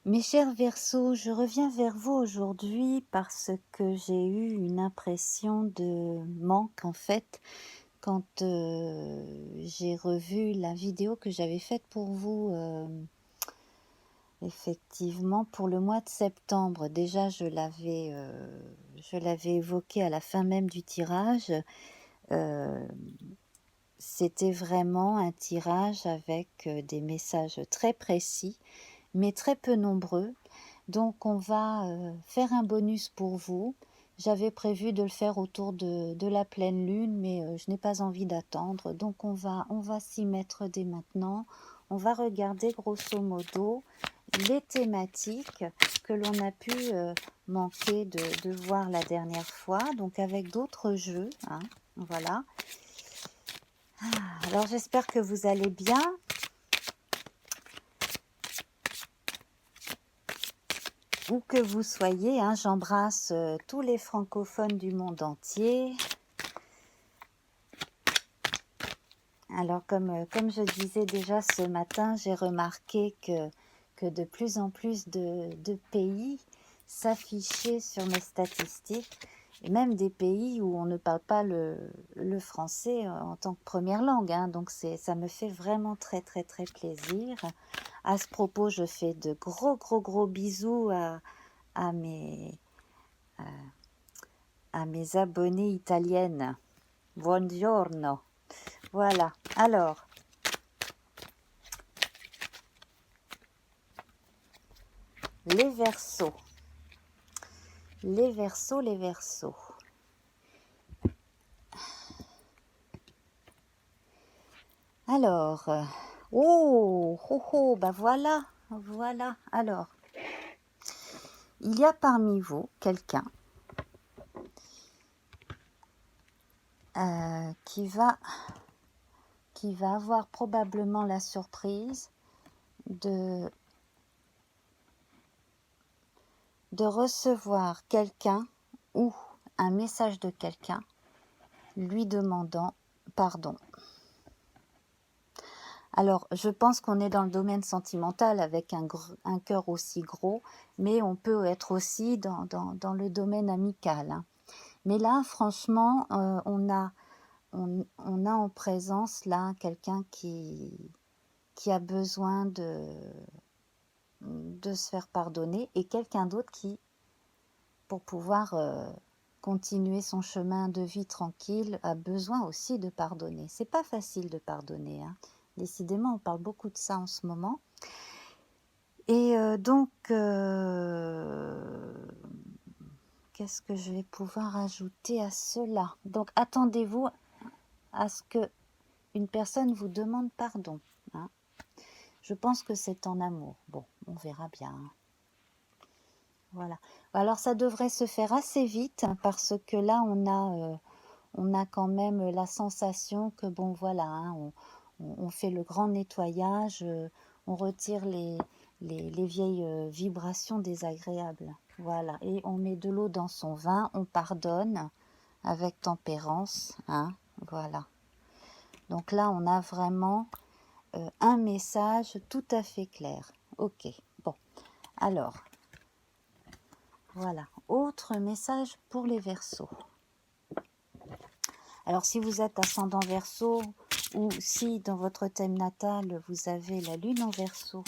Mes chers Verseaux, je reviens vers vous aujourd'hui parce que j'ai eu une impression de manque en fait quand j'ai revu la vidéo que j'avais faite pour vous effectivement pour le mois de septembre. Déjà je l'avais évoqué à la fin même du tirage. Euh, C'était vraiment un tirage avec des messages très précis mais très peu nombreux. Donc on va faire un bonus pour vous. J'avais prévu de le faire autour de la pleine lune, mais je n'ai pas envie d'attendre. Donc on va s'y mettre dès maintenant. On va regarder grosso modo les thématiques que l'on a pu manquer de voir la dernière fois. Donc avec d'autres jeux. Hein, voilà. Alors j'espère que vous allez bien. Où que vous soyez, hein, j'embrasse tous les francophones du monde entier. Alors comme je disais déjà ce matin, j'ai remarqué que de plus en plus de pays s'affichaient sur mes statistiques, et même des pays où on ne parle pas le français en tant que première langue. Hein, donc ça me fait vraiment très très très plaisir. À ce propos, je fais de gros bisous à mes abonnées italiennes. Buongiorno. Voilà. Alors, les Verseaux. Les Verseaux. Alors, bah voilà. Alors, il y a parmi vous quelqu'un qui va avoir probablement la surprise de recevoir quelqu'un ou un message de quelqu'un lui demandant pardon. Alors, je pense qu'on est dans le domaine sentimental avec un cœur aussi gros, mais on peut être aussi dans le domaine amical. Hein. Mais là, franchement, on a en présence là quelqu'un qui a besoin de se faire pardonner et quelqu'un d'autre qui, pour pouvoir continuer son chemin de vie tranquille, a besoin aussi de pardonner. C'est pas facile de pardonner. Hein. Décidément, on parle beaucoup de ça en ce moment. Et donc, qu'est-ce que je vais pouvoir ajouter à cela? Donc, attendez-vous à ce que une personne vous demande pardon. Hein. Je pense que c'est en amour. Bon, on verra bien. Hein. Voilà. Alors, ça devrait se faire assez vite hein, parce que là, on a quand même la sensation que, bon, voilà, hein, on fait le grand nettoyage, on retire les vieilles vibrations désagréables. Voilà, et on met de l'eau dans son vin, on pardonne avec tempérance. Hein, voilà. Donc là, on a vraiment un message tout à fait clair. Ok, bon. Alors, voilà. Autre message pour les Verseaux. Alors si vous êtes ascendant Verseau ou si dans votre thème natal vous avez la lune en Verseau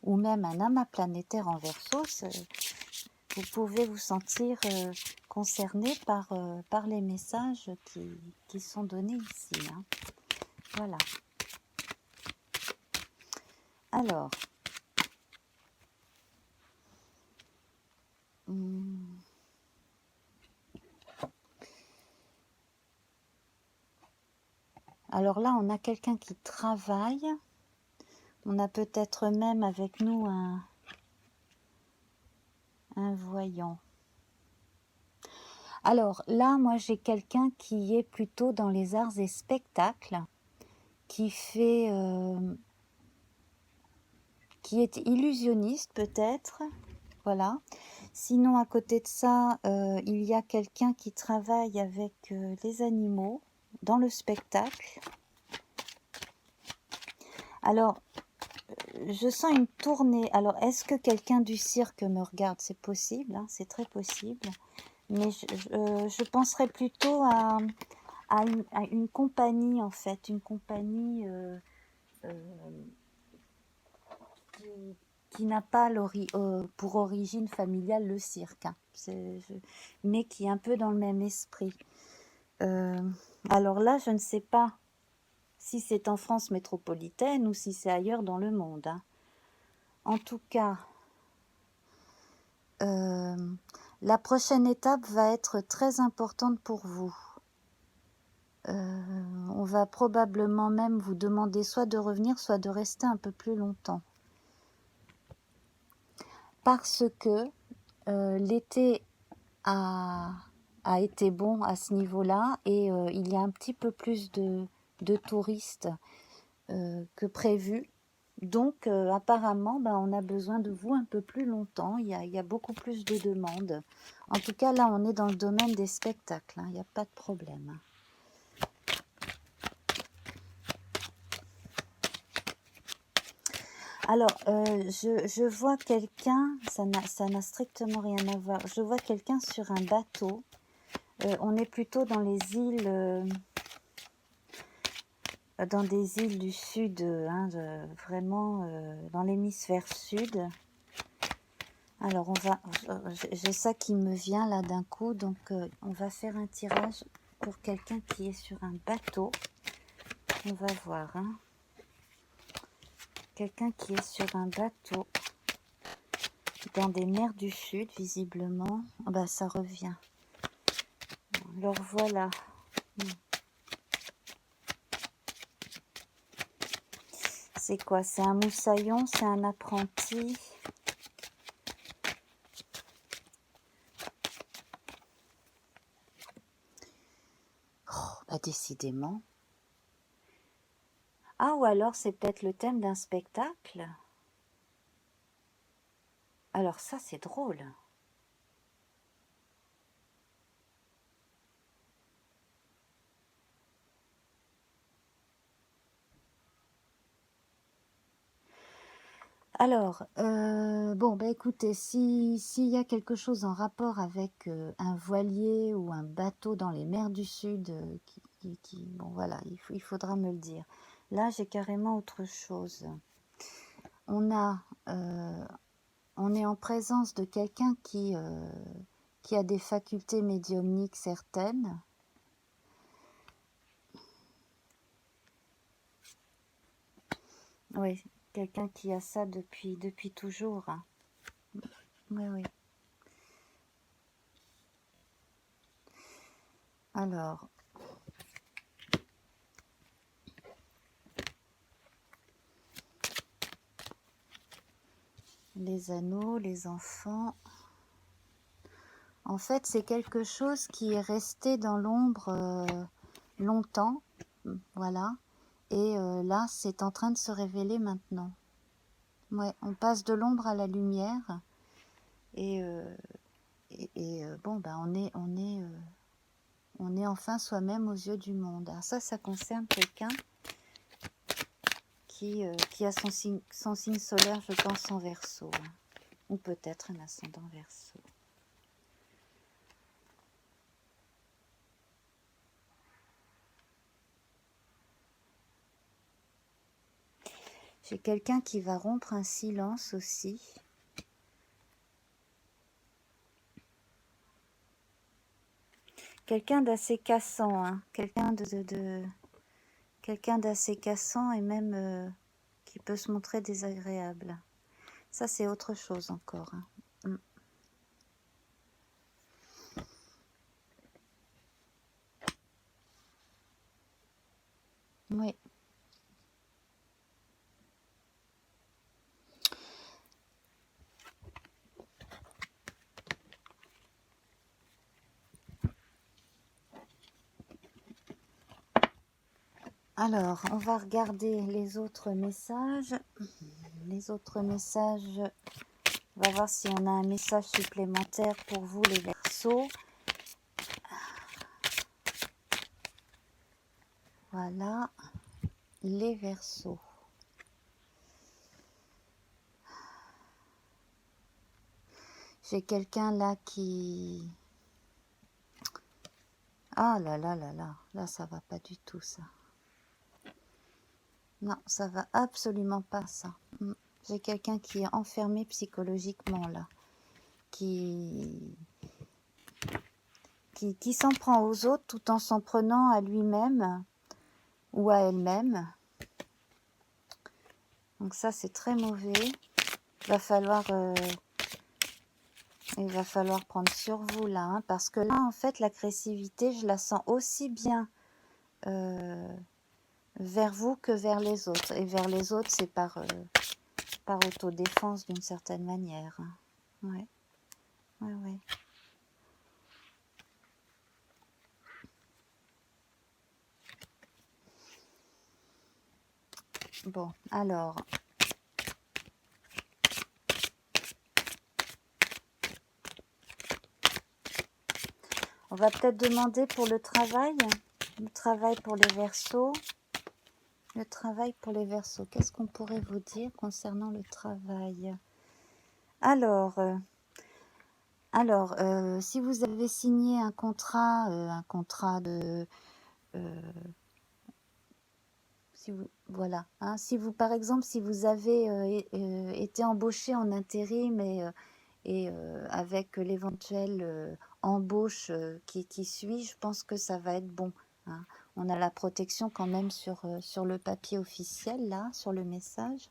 ou même un amas planétaire en Verseau, vous pouvez vous sentir concerné par les messages qui sont donnés ici. Hein. Voilà. Alors, alors là, on a quelqu'un qui travaille. On a peut-être même avec nous un voyant. Alors là, moi j'ai quelqu'un qui est plutôt dans les arts et spectacles, qui est illusionniste peut-être, voilà. Sinon à côté de ça, il y a quelqu'un qui travaille avec les animaux dans le spectacle. Alors je sens une tournée. Alors, est-ce que quelqu'un du cirque me regarde? C'est possible, hein, c'est très possible. Mais je penserais plutôt à une compagnie, en fait. Une compagnie qui, qui n'a pas pour origine familiale le cirque, hein. Mais qui est un peu dans le même esprit. Alors là, je ne sais pas si c'est en France métropolitaine ou si c'est ailleurs dans le monde, hein. En tout cas, la prochaine étape va être très importante pour vous. On va probablement même vous demander soit de revenir, soit de rester un peu plus longtemps. Parce que l'été a été bon à ce niveau-là et il y a un petit peu plus de touristes que prévu. Donc apparemment, on a besoin de vous un peu plus longtemps. Il y a beaucoup plus de demandes. En tout cas, là, on est dans le domaine des spectacles, hein. Il n'y a pas de problème. Alors, je vois quelqu'un, ça n'a strictement rien à voir. Je vois quelqu'un sur un bateau. On est plutôt dans les îles, dans des îles du sud, hein, vraiment dans l'hémisphère sud. Alors, j'ai ça qui me vient là d'un coup, donc on va faire un tirage pour quelqu'un qui est sur un bateau. On va voir, hein. Quelqu'un qui est sur un bateau dans des mers du sud, visiblement. Ça revient. Alors voilà. C'est quoi? C'est un moussaillon? C'est un apprenti? Décidément. Ah, ou alors c'est peut-être le thème d'un spectacle? Alors ça, c'est drôle. Alors, écoutez, s'il y a quelque chose en rapport avec un voilier ou un bateau dans les mers du Sud, bon voilà, il faudra me le dire. Là, j'ai carrément autre chose. On est en présence de quelqu'un qui a des facultés médiumniques certaines. Oui, quelqu'un qui a ça depuis toujours, hein. Oui, oui. Alors, les anneaux, les enfants. En fait, c'est quelque chose qui est resté dans l'ombre longtemps, voilà. Et là, c'est en train de se révéler maintenant. Ouais, on passe de l'ombre à la lumière. Et, on est enfin soi-même aux yeux du monde. Alors ça concerne quelqu'un qui a son signe solaire, je pense, en Verseau, hein. Ou peut-être un ascendant Verseau. J'ai quelqu'un qui va rompre un silence aussi. Quelqu'un d'assez cassant, hein. Quelqu'un quelqu'un d'assez cassant et même qui peut se montrer désagréable. Ça, c'est autre chose encore, hein. Oui. Alors, on va regarder les autres messages. Les autres messages, on va voir si on a un message supplémentaire pour vous, les Verseaux. Voilà, les Verseaux. J'ai quelqu'un là qui... Ah là là là là, là ça va pas du tout ça. Non, ça va absolument pas ça. J'ai quelqu'un qui est enfermé psychologiquement là, qui s'en prend aux autres tout en s'en prenant à lui-même ou à elle-même. Donc ça c'est très mauvais. Il va falloir prendre sur vous là, hein, parce que là en fait l'agressivité je la sens aussi bien vers vous que vers les autres. Et vers les autres c'est par autodéfense d'une certaine manière. Hein. Ouais, ouais, ouais. Bon, alors... On va peut-être demander pour le travail pour les Verseaux. Le travail pour les Verseaux. Qu'est-ce qu'on pourrait vous dire concernant le travail? Alors, si vous avez signé un contrat de... voilà. Hein, si vous, par exemple, si vous avez été embauché en intérim et avec l'éventuelle embauche qui suit, je pense que ça va être bon. Hein. On a la protection quand même sur le papier officiel, là, sur le message.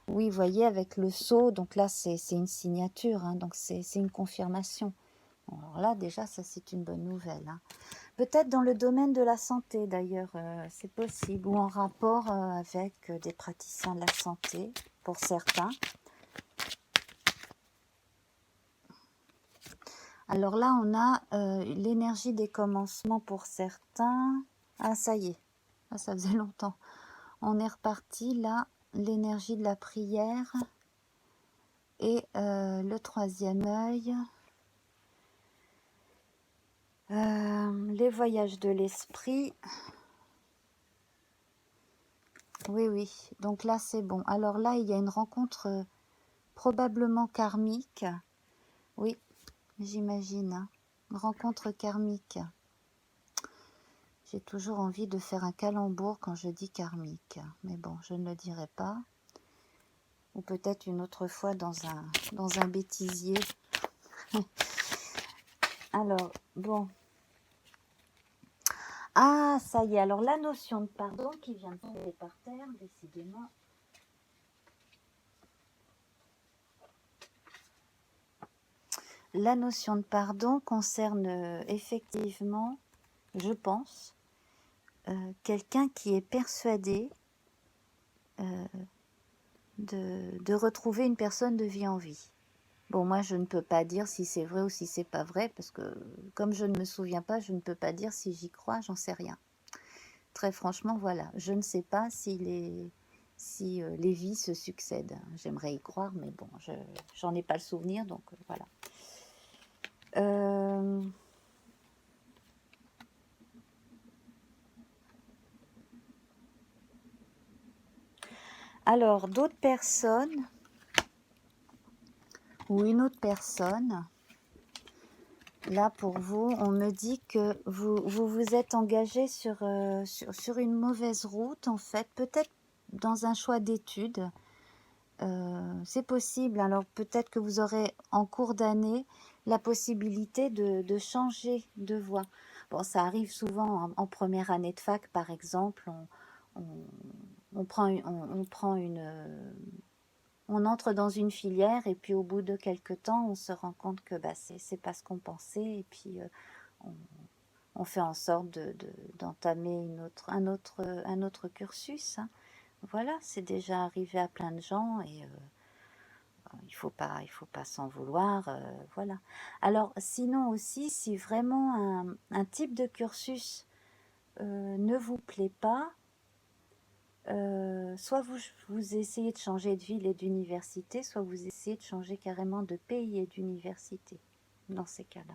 Oui, vous voyez, avec le sceau, donc là, c'est une signature, hein, donc c'est une confirmation. Bon, alors là, déjà, ça, c'est une bonne nouvelle. Hein. Peut-être dans le domaine de la santé, d'ailleurs, c'est possible, ou en rapport avec des praticiens de la santé, pour certains. Alors là, on a l'énergie des commencements pour certains. Ah, ça y est, ah, ça faisait longtemps. On est reparti, là, l'énergie de la prière et le troisième œil. Les voyages de l'esprit. Oui, oui, donc là, c'est bon. Alors là, il y a une rencontre probablement karmique. Oui, j'imagine. Hein. Rencontre karmique. J'ai toujours envie de faire un calembour quand je dis karmique. Mais bon, je ne le dirai pas. Ou peut-être une autre fois dans un bêtisier. Alors, bon. Ah, ça y est. Alors, la notion de pardon qui vient de tomber par terre, décidément. La notion de pardon concerne effectivement, je pense, quelqu'un qui est persuadé de retrouver une personne de vie en vie. Bon, moi, je ne peux pas dire si c'est vrai ou si c'est pas vrai, parce que comme je ne me souviens pas, je ne peux pas dire si j'y crois, j'en sais rien. Très franchement, voilà, je ne sais pas si les vies se succèdent. J'aimerais y croire, mais bon, j'en ai pas le souvenir, donc voilà. Alors, d'autres personnes, ou une autre personne, là pour vous, on me dit que vous êtes engagé sur une mauvaise route, en fait, peut-être dans un choix d'études. C'est possible, alors peut-être que vous aurez en cours d'année la possibilité de changer de voie. Bon, ça arrive souvent en première année de fac, par exemple, on entre dans une filière et puis au bout de quelques temps, on se rend compte que bah, c'est pas ce qu'on pensait et puis on fait en sorte d'entamer un autre cursus. Hein. Voilà, c'est déjà arrivé à plein de gens et il faut pas s'en vouloir. Voilà. Alors sinon aussi, si vraiment un type de cursus ne vous plaît pas, soit vous essayez de changer de ville et d'université, soit vous essayez de changer carrément de pays et d'université, dans ces cas-là.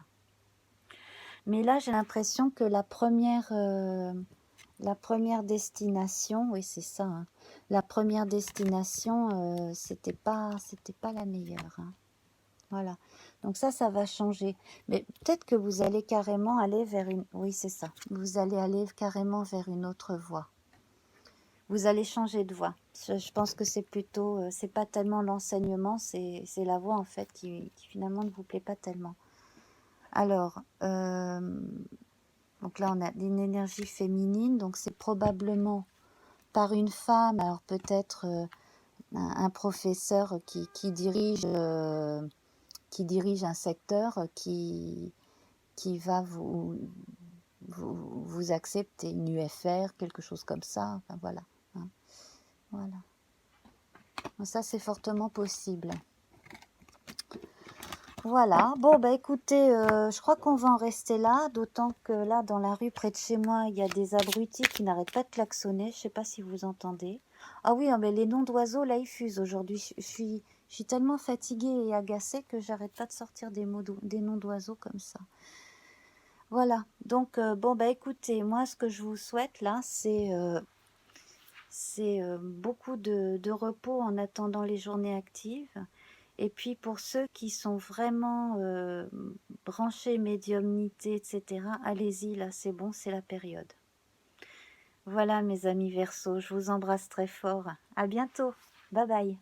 Mais là, j'ai l'impression que la première destination, oui c'est ça, hein, la première destination, c'était pas la meilleure. Hein. Voilà. Donc ça va changer. Mais peut-être que vous allez carrément aller vers une... Oui, c'est ça. Vous allez aller carrément vers une autre voie. Vous allez changer de voie. Je pense que c'est plutôt... c'est pas tellement l'enseignement, c'est la voie en fait qui finalement ne vous plaît pas tellement. Alors, donc là on a une énergie féminine, donc c'est probablement par une femme, alors peut-être un professeur qui dirige un secteur qui va vous accepter, une UFR, quelque chose comme ça, enfin voilà. Hein, voilà. Donc ça c'est fortement possible. Voilà, bon bah écoutez, je crois qu'on va en rester là, d'autant que là dans la rue près de chez moi, il y a des abrutis qui n'arrêtent pas de klaxonner, je sais pas si vous entendez. Ah oui, mais les noms d'oiseaux là ils fusent aujourd'hui, je suis tellement fatiguée et agacée que j'arrête pas de sortir des noms d'oiseaux comme ça. Voilà, donc bon bah écoutez, moi ce que je vous souhaite là, c'est beaucoup de repos en attendant les journées actives. Et puis pour ceux qui sont vraiment branchés médiumnité, etc., allez-y, là c'est bon, c'est la période. Voilà mes amis Verseaux, je vous embrasse très fort. À bientôt. Bye bye.